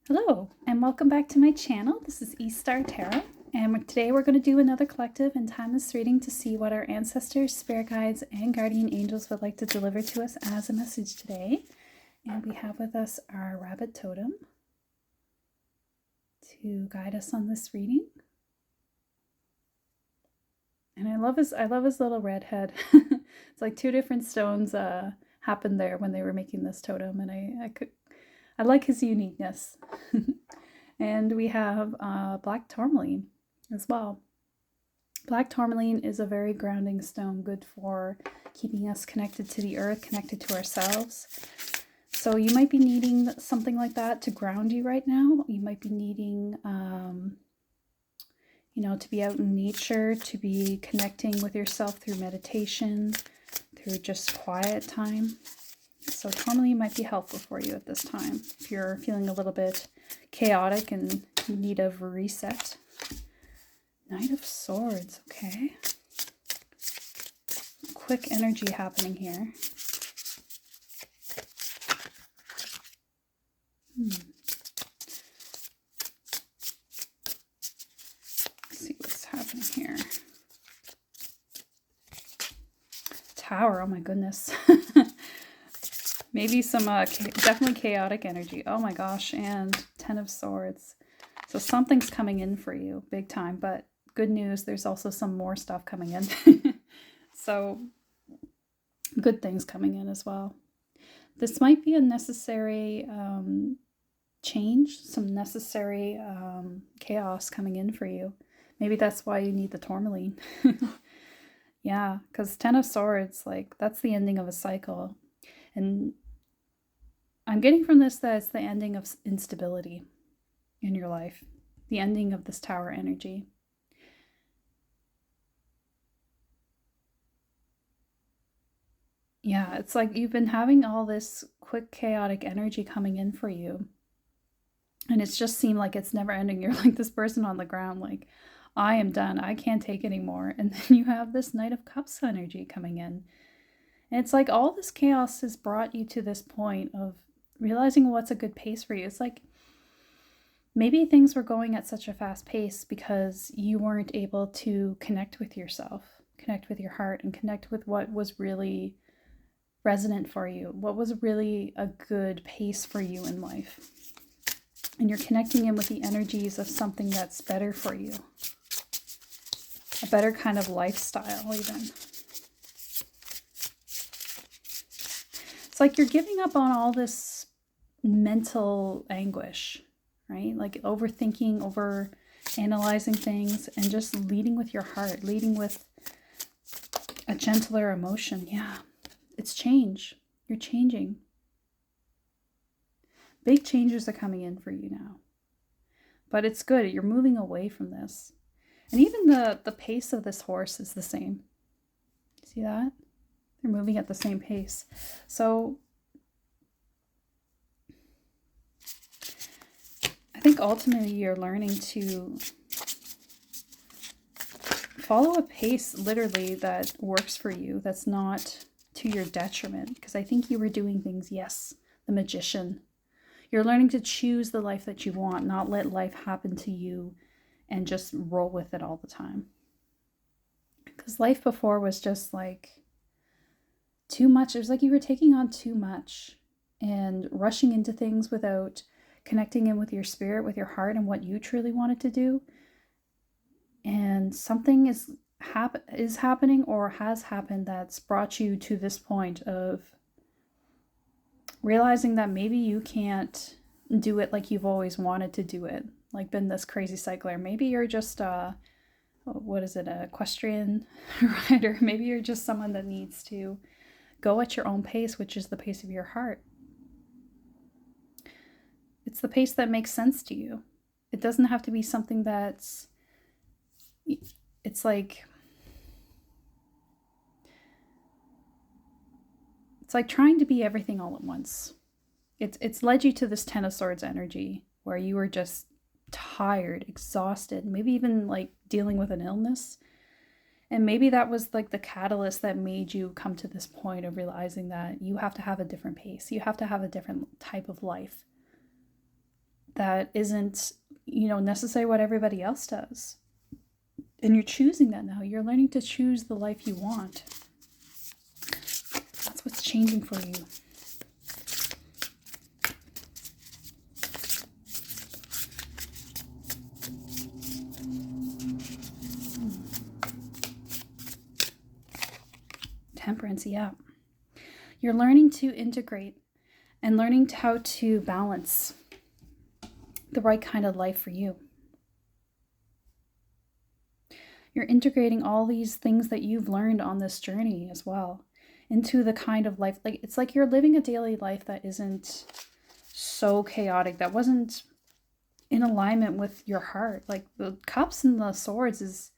Hello, and welcome back to my channel. This is Star Tarot, and today we're going to do another collective and timeless reading to see what our ancestors, spirit guides, and guardian angels would like to deliver to us as a message today. And we have with us our rabbit totem to guide us on this reading. And I love his little red head. It's like two different stones happened there when they were making this totem, and I like his uniqueness. And we have black tourmaline as well. Black tourmaline is a very grounding stone, good for keeping us connected to the earth, connected to ourselves. So you might be needing something like that to ground you right now. You might be needing, to be out in nature, to be connecting with yourself through meditation, through just quiet time. So tourmaline might be helpful for you at this time if you're feeling a little bit chaotic and in need of a reset. Knight of Swords, okay. Quick energy happening here. Let's see what's happening here. Tower, oh my goodness. Maybe some definitely chaotic energy. Oh my gosh, and Ten of Swords. So something's coming in for you big time, but good news, there's also some more stuff coming in. So good things coming in as well. This might be a necessary change, some necessary chaos coming in for you. Maybe that's why you need the tourmaline. Yeah, because Ten of Swords, like, that's the ending of a cycle. And I'm getting from this that it's the ending of instability in your life, the ending of this tower energy. Yeah, it's like you've been having all this quick, chaotic energy coming in for you. And it's just seemed like it's never ending. You're like this person on the ground, like, I am done. I can't take anymore. And then you have this Knight of Cups energy coming in. And it's like all this chaos has brought you to this point of realizing what's a good pace for you. It's like maybe things were going at such a fast pace because you weren't able to connect with yourself, connect with your heart, and connect with what was really resonant for you, what was really a good pace for you in life. And you're connecting in with the energies of something that's better for you, a better kind of lifestyle even. It's like you're giving up on all this mental anguish, right? Like overthinking, over analyzing things, and just leading with your heart, leading with a gentler emotion. Yeah, it's change. You're changing. Big changes are coming in for you now. But it's good. You're moving away from this. And even the pace of this horse is the same. See that? They're moving at the same pace. So I think ultimately you're learning to follow a pace literally that works for you, that's not to your detriment. Because I think you were doing things, yes, the magician. You're learning to choose the life that you want, not let life happen to you and just roll with it all the time. Because life before was just like too much. It was like you were taking on too much and rushing into things without connecting in with your spirit, with your heart, and what you truly wanted to do. And something is happening or has happened that's brought you to this point of realizing that maybe you can't do it like you've always wanted to do it, like been this crazy cycler. Maybe you're just an equestrian rider. Maybe you're just someone that needs to go at your own pace, which is the pace of your heart. It's the pace that makes sense to you. It doesn't have to be something it's like trying to be everything all at once. It's led you to this Ten of Swords energy where you were just tired, exhausted, maybe even like dealing with an illness. And maybe that was like the catalyst that made you come to this point of realizing that you have to have a different pace. You have to have a different type of life that isn't, necessarily what everybody else does. And you're choosing that now. You're learning to choose the life you want. That's what's changing for you. Temperance, yeah. You're learning to integrate and learning how to balance the right kind of life for you. You're integrating all these things that you've learned on this journey as well into the kind of life, like it's like you're living a daily life that isn't so chaotic, that wasn't in alignment with your heart. Like the cups and the swords is,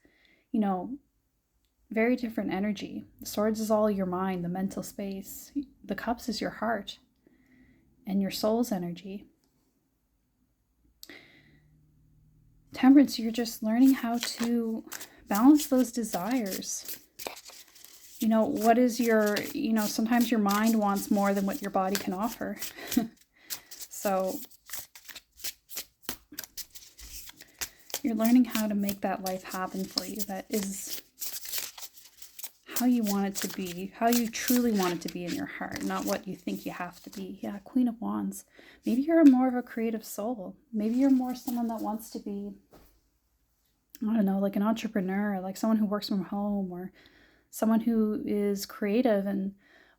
very different energy. The swords is all your mind, the mental space. The cups is your heart and your soul's energy. Temperance, you're just learning how to balance those desires. What is your, sometimes your mind wants more than what your body can offer. So you're learning how to make that life happen for you. That is how you want it to be, how you truly want it to be in your heart, not what you think you have to be. Yeah, Queen of Wands. Maybe you're more of a creative soul. Maybe you're more someone that wants to be, I don't know, like an entrepreneur, like someone who works from home, or someone who is creative and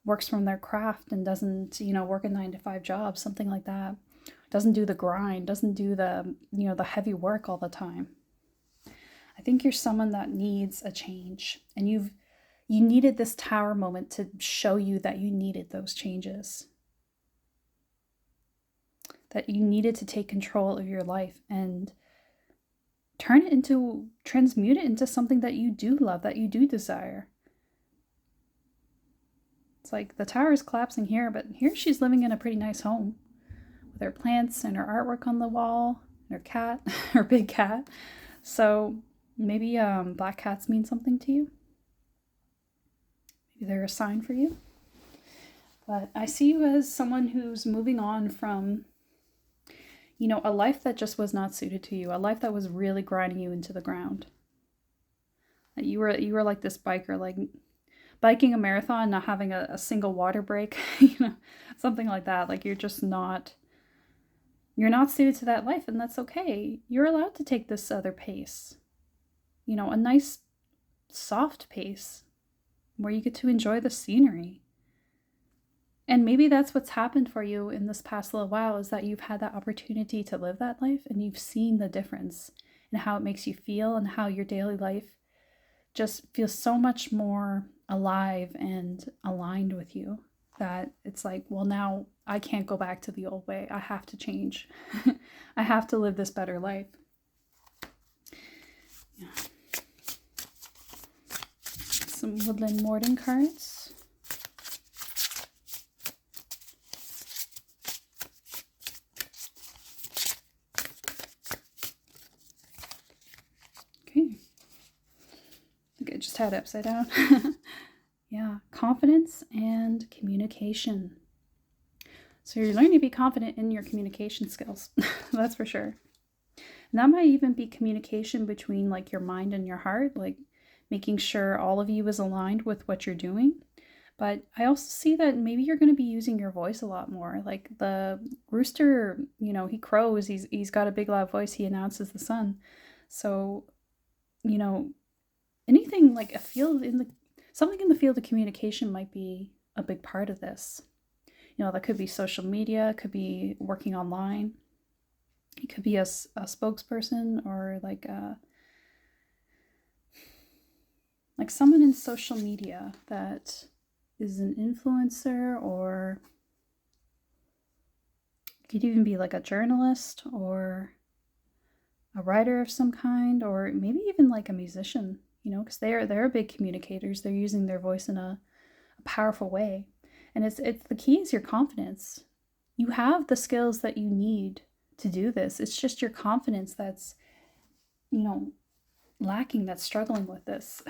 works from their craft and doesn't, work a 9-to-5 job, something like that. Doesn't do the grind, doesn't do the, the heavy work all the time. I think you're someone that needs a change, and you needed this tower moment to show you that you needed those changes. That you needed to take control of your life and transmute it into something that you do love, that you do desire. It's like the tower is collapsing here, but here she's living in a pretty nice home with her plants and her artwork on the wall, and her cat, her big cat. So maybe black cats mean something to you. Maybe they're a sign for you. But I see you as someone who's moving on from, a life that just was not suited to you, a life that was really grinding you into the ground. That you were like this biker, like biking a marathon, not having a single water break, something like that. Like you're not suited to that life, and that's okay. You're allowed to take this other pace, a nice soft pace where you get to enjoy the scenery. And maybe that's what's happened for you in this past little while, is that you've had that opportunity to live that life, and you've seen the difference in how it makes you feel, and how your daily life just feels so much more alive and aligned with you, that it's like, well, now I can't go back to the old way. I have to change. I have to live this better life. Yeah. Some Woodland Morden cards. I just had it upside down. Yeah, confidence and communication. So you're learning to be confident in your communication skills. That's for sure. And that might even be communication between like your mind and your heart, like making sure all of you is aligned with what you're doing. But I also see that maybe you're going to be using your voice a lot more. Like the rooster, he crows, he's got a big loud voice, he announces the sun. So, anything like something in the field of communication might be a big part of this. That could be social media, it could be working online. It could be a spokesperson, or like someone in social media that is an influencer, or it could even be like a journalist or a writer of some kind, or maybe even like a musician. Because they're big communicators. They're using their voice in a powerful way. And it's the key is your confidence. You have the skills that you need to do this. It's just your confidence that's, lacking, that's struggling with this.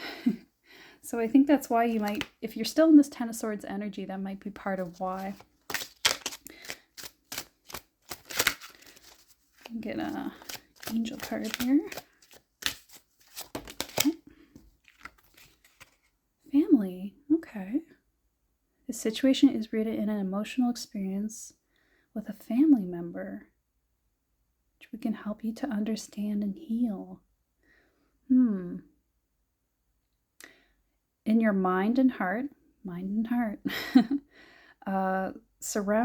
So I think that's why you might, if you're still in this Ten of Swords energy, that might be part of why. can get a angel card here. Family. Okay. The situation is rooted in an emotional experience with a family member, which we can help you to understand and heal. In your mind and heart, sorry,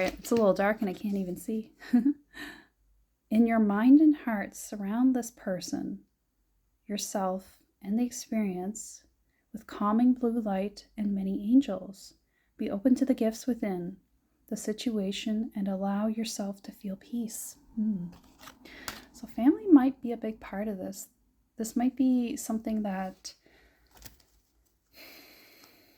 it's a little dark and I can't even see. In your mind and heart, surround this person, yourself, and the experience with calming blue light and many angels. Be open to the gifts within the situation and allow yourself to feel peace. So family might be a big part of this. This might be something that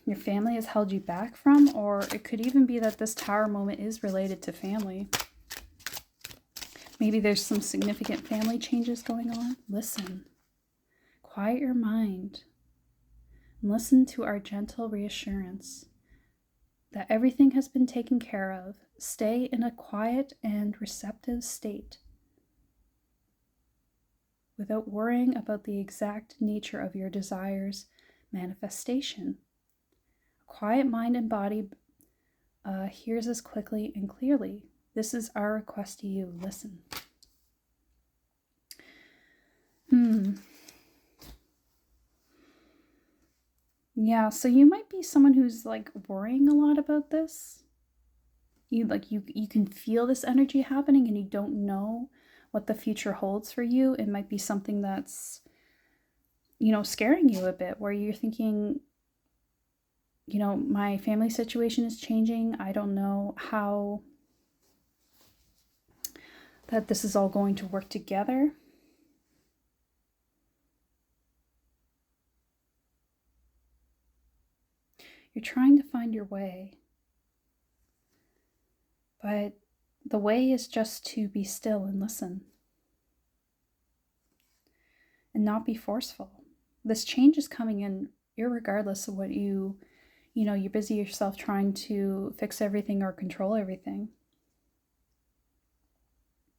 your family has held you back from, or it could even be that this Tower moment is related to family. Maybe there's some significant family changes going on. Listen. Quiet your mind and listen to our gentle reassurance that everything has been taken care of. Stay in a quiet and receptive state without worrying about the exact nature of your desire's manifestation. A quiet mind and body hears us quickly and clearly. This is our request to you. Listen. Yeah, so you might be someone who's like worrying a lot about this. You can feel this energy happening and you don't know what the future holds for you. It might be something that's, scaring you a bit, where you're thinking, my family situation is changing. I don't know how that this is all going to work together. You're trying to find your way. But the way is just to be still and listen. And not be forceful. This change is coming in irregardless of what you're busy yourself trying to fix everything or control everything.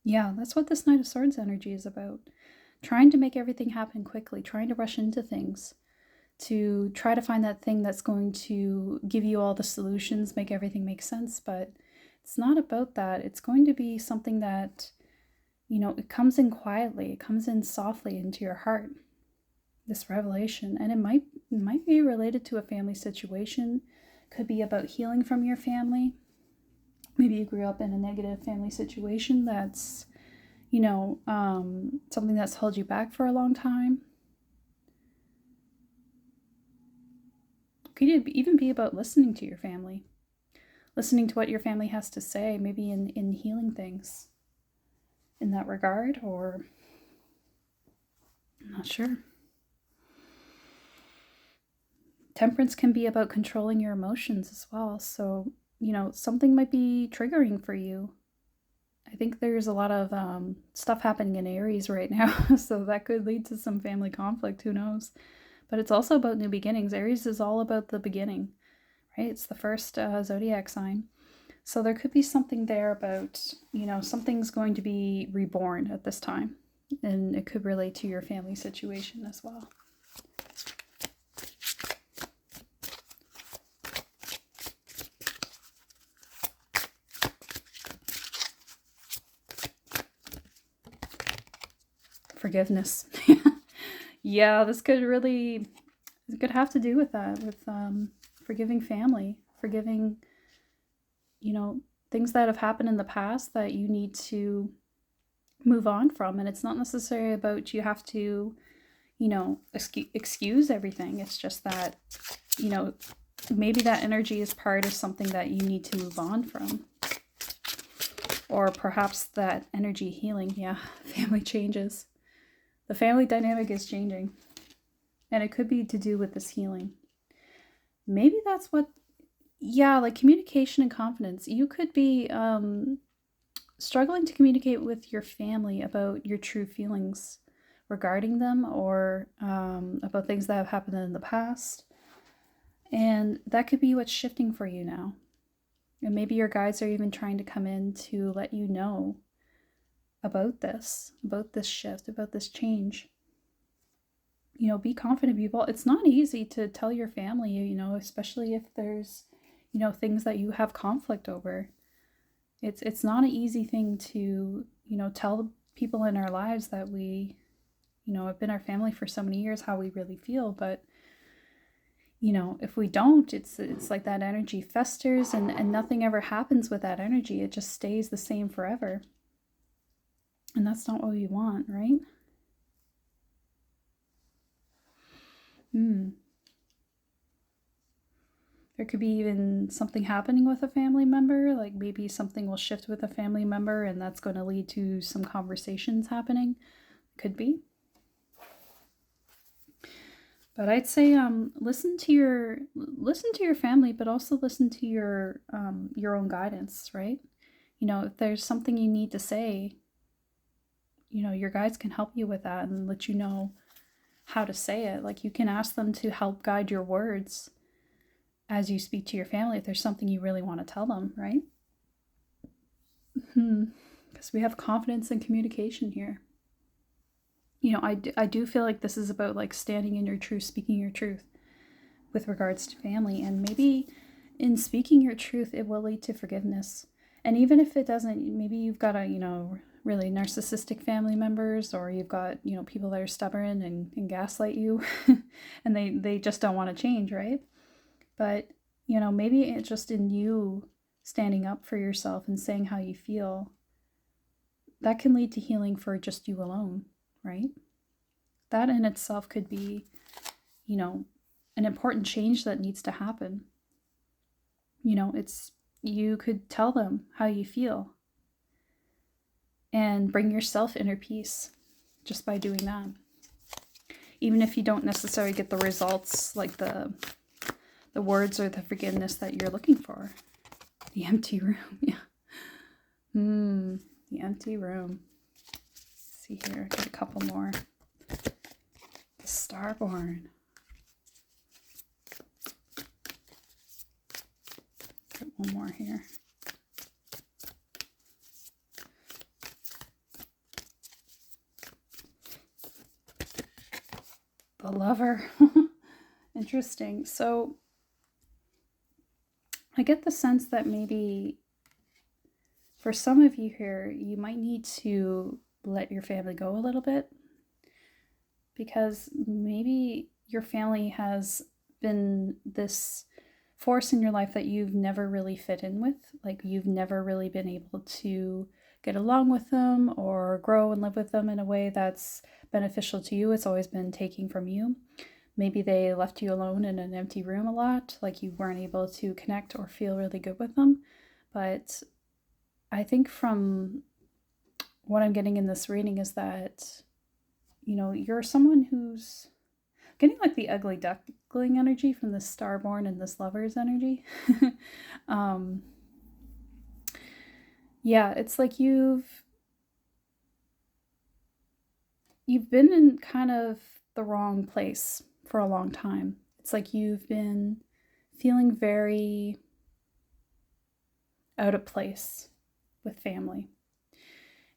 Yeah, that's what this Knight of Swords energy is about. Trying to make everything happen quickly, trying to rush into things, to try to find that thing that's going to give you all the solutions, make everything make sense, but it's not about that. It's going to be something that, it comes in quietly, it comes in softly into your heart, this revelation, and it might be related to a family situation. Could be about healing from your family. Maybe you grew up in a negative family situation that's, something that's held you back for a long time. Could even be about listening to your family, listening to what your family has to say, maybe in healing things in that regard, or I'm not sure. Temperance can be about controlling your emotions as well. So, something might be triggering for you. I think there's a lot of stuff happening in Aries right now, so that could lead to some family conflict, who knows. But it's also about new beginnings. Aries is all about the beginning, right? It's the first zodiac sign. So there could be something there about, something's going to be reborn at this time. And it could relate to your family situation as well. Forgiveness. Yeah, this could have to do with that, with forgiving family, forgiving, things that have happened in the past that you need to move on from. And it's not necessarily about you have to, excuse everything. It's just that, maybe that energy is part of something that you need to move on from. Or perhaps that energy healing, family changes. The family dynamic is changing. And it could be to do with this healing. Maybe that's what, like communication and confidence. You could be struggling to communicate with your family about your true feelings regarding them, or about things that have happened in the past. And that could be what's shifting for you now. And maybe your guides are even trying to come in to let you know about this shift, about this change. You know, be confident, people. It's not easy to tell your family, you know, especially if there's, you know, things that you have conflict over. It's not an easy thing to, you know, tell the people in our lives that we, you know, have been our family for so many years how we really feel. But, you know, if we don't, it's like that energy festers and nothing ever happens with that energy. It just stays the same forever. And that's not what we want, right? There could be even something happening with a family member, like maybe something will shift with a family member and that's going to lead to some conversations happening. Could be. But I'd say listen to your family, but also listen to your own guidance, right? You know, if there's something you need to say, you know, your guides can help you with that and let you know how to say it. Like you can ask them to help guide your words as you speak to your family if there's something you really want to tell them, right? Because we have confidence in communication here. You know, I do feel like this is about like standing in your truth, speaking your truth with regards to family. And maybe in speaking your truth, it will lead to forgiveness. And even if it doesn't, maybe you've got a, you know, really narcissistic family members, or you've got, you know, people that are stubborn and gaslight you and they just don't want to change, right? But, you know, maybe it's just in you standing up for yourself and saying how you feel. That can lead to healing for just you alone, right? That in itself could be, you know, an important change that needs to happen. You know, you could tell them how you feel and bring yourself inner peace just by doing that. Even if you don't necessarily get the results, like the words or the forgiveness that you're looking for. The empty room, yeah. The empty room. Let's see here, got a couple more. The Starborn. Got one more here. The Lover. Interesting. So I get the sense that maybe for some of you here, you might need to let your family go a little bit, because maybe your family has been this force in your life that you've never really fit in with. Like you've never really been able to get along with them or grow and live with them in a way that's beneficial to you. It's always been taking from you. Maybe they left you alone in an empty room a lot, like you weren't able to connect or feel really good with them. But I think from what I'm getting in this reading is that, you know, you're someone who's getting like the ugly duckling energy from this Starborn and this Lover's energy. Yeah, it's like you've been in kind of the wrong place for a long time. It's like you've been feeling very out of place with family.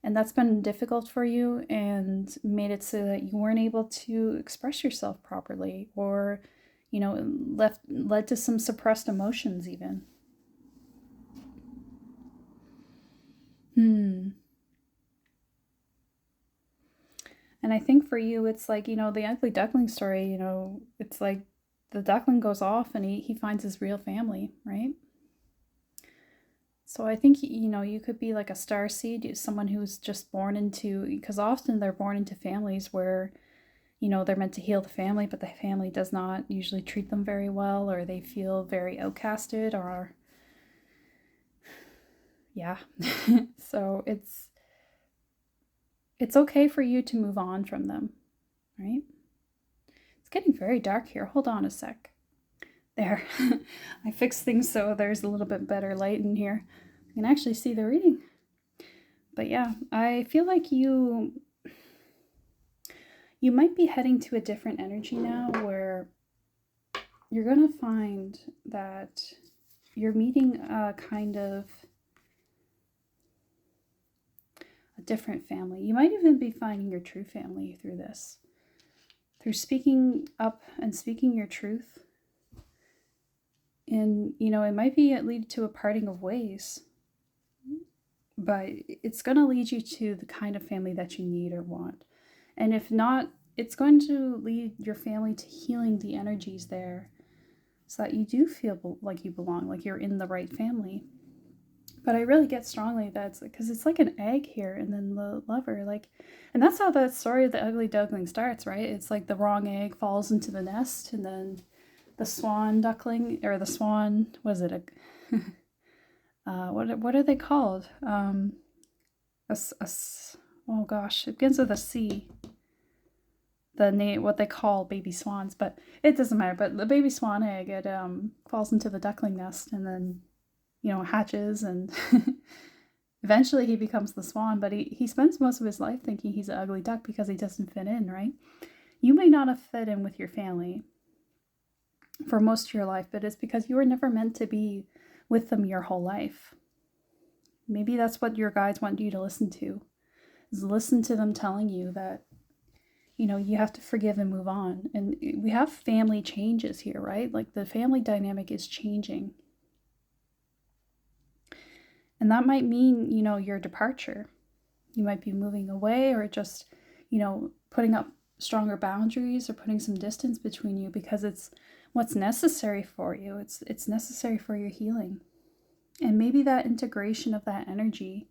And that's been difficult for you and made it so that you weren't able to express yourself properly, or, you know, led to some suppressed emotions even. And I think for you, it's like, you know, the ugly duckling story, you know, it's like the duckling goes off and he finds his real family, right? So I think, you know, you could be like a starseed, someone who's just born into, because often they're born into families where, you know, they're meant to heal the family, but the family does not usually treat them very well, or they feel very outcasted, or, yeah. So it's okay for you to move on from them, right? It's getting very dark here. Hold on a sec. There. I fixed things so there's a little bit better light in here. I can actually see the reading. But yeah, I feel like you might be heading to a different energy now, where you're going to find that you're meeting a kind of a different family. You might even be finding your true family through this. Through speaking up and speaking your truth. And, it might lead to a parting of ways, but it's going to lead you to the kind of family that you need or want. And if not, it's going to lead your family to healing the energies there so that you do feel like you belong, like you're in the right family. But I really get strongly that it's because it's like an egg here and then the lover, like, and that's how the story of the ugly duckling starts, right? It's like the wrong egg falls into the nest and then the swan duckling, or the swan, was it what are they called? Oh gosh, it begins with a C. The name, what they call baby swans, but it doesn't matter. But the baby swan egg, it falls into the duckling nest and then, hatches and eventually he becomes the swan. But he spends most of his life thinking he's an ugly duck because he doesn't fit in, right? You may not have fit in with your family for most of your life, but it's because you were never meant to be with them your whole life. Maybe that's what your guides want you to listen to, is listen to them telling you that, you have to forgive and move on. And we have family changes here, right? Like the family dynamic is changing. And that might mean, your departure. You might be moving away or just, putting up stronger boundaries or putting some distance between you because it's what's necessary for you. It's necessary for your healing. And maybe that integration of that energy,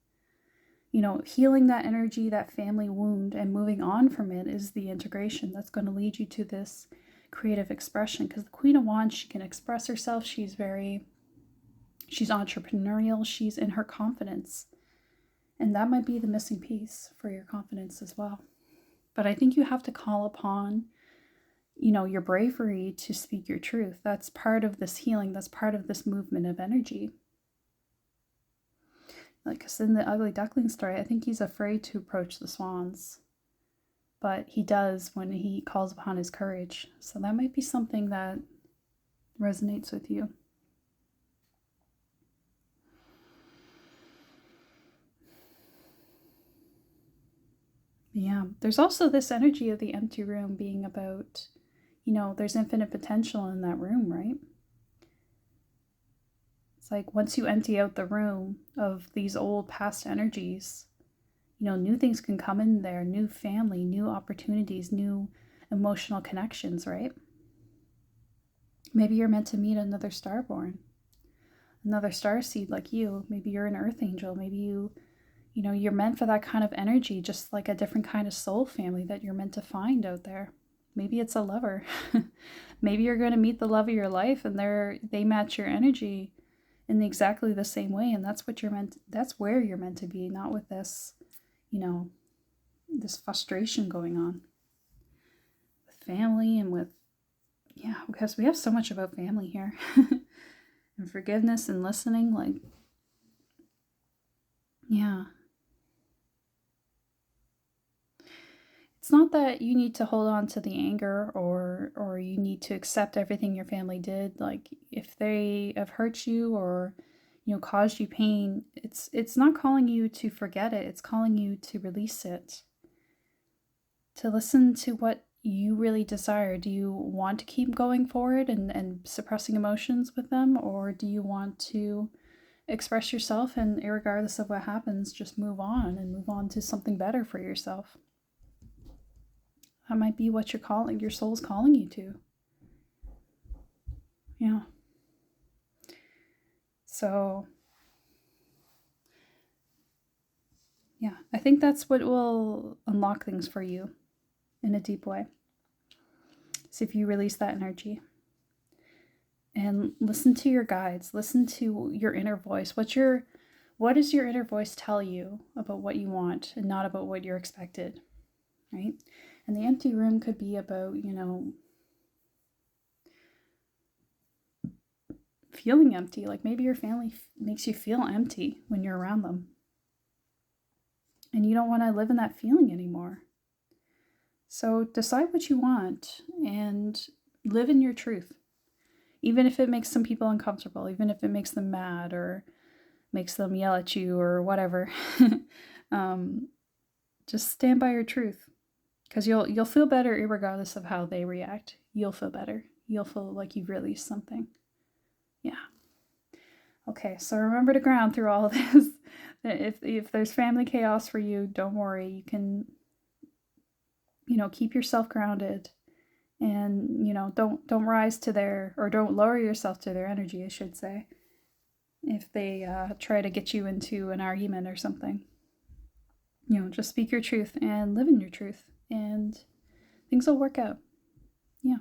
healing that energy, that family wound, and moving on from it is the integration that's going to lead you to this creative expression. Because the Queen of Wands, she can express herself. She's entrepreneurial. She's in her confidence. And that might be the missing piece for your confidence as well. But I think you have to call upon, your bravery to speak your truth. That's part of this healing. That's part of this movement of energy. Like, because in the ugly duckling story, I think he's afraid to approach the swans. But he does when he calls upon his courage. So that might be something that resonates with you. Yeah, there's also this energy of the empty room being about, there's infinite potential in that room, right? It's like once you empty out the room of these old past energies, new things can come in there, new family, new opportunities, new emotional connections, right? Maybe you're meant to meet another starborn, another starseed like you. Maybe you're an earth angel. Maybe you're meant for that kind of energy, just like a different kind of soul family that you're meant to find out there. Maybe it's a lover. Maybe you're going to meet the love of your life and they match your energy in exactly the same way. And that's that's where you're meant to be, not with this, this frustration going on with family and with, because we have so much about family here and forgiveness and listening. Like, yeah. It's not that you need to hold on to the anger or you need to accept everything your family did. Like if they have hurt you or caused you pain, it's not calling you to forget it. It's calling you to release it. To listen to what you really desire. Do you want to keep going forward and suppressing emotions with them, or do you want to express yourself and regardless of what happens, just move on to something better for yourself? That might be what your soul's calling you to. Yeah. So, yeah, I think that's what will unlock things for you in a deep way. So if you release that energy and listen to your guides, listen to your inner voice. What does your inner voice tell you about what you want and not about what you're expected, right? And the empty room could be about, feeling empty. Like maybe your family makes you feel empty when you're around them. And you don't want to live in that feeling anymore. So decide what you want and live in your truth. even if it makes some people uncomfortable, even if it makes them mad or makes them yell at you or whatever. um, just stand by your truth, because you'll feel better regardless of how they react. You'll feel better. You'll feel like you've released something. Yeah. Okay, so remember to ground through all of this. If there's family chaos for you, don't worry. You can, keep yourself grounded, and don't rise to their, or don't lower yourself to their energy, I should say, if they try to get you into an argument or something. Just speak your truth and live in your truth, and things will work out. Yeah.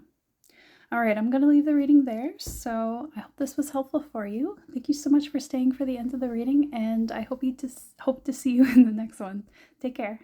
All right, I'm going to leave the reading there. So I hope this was helpful for you. Thank you so much for staying for the end of the reading, and I hope to see you in the next one. Take care.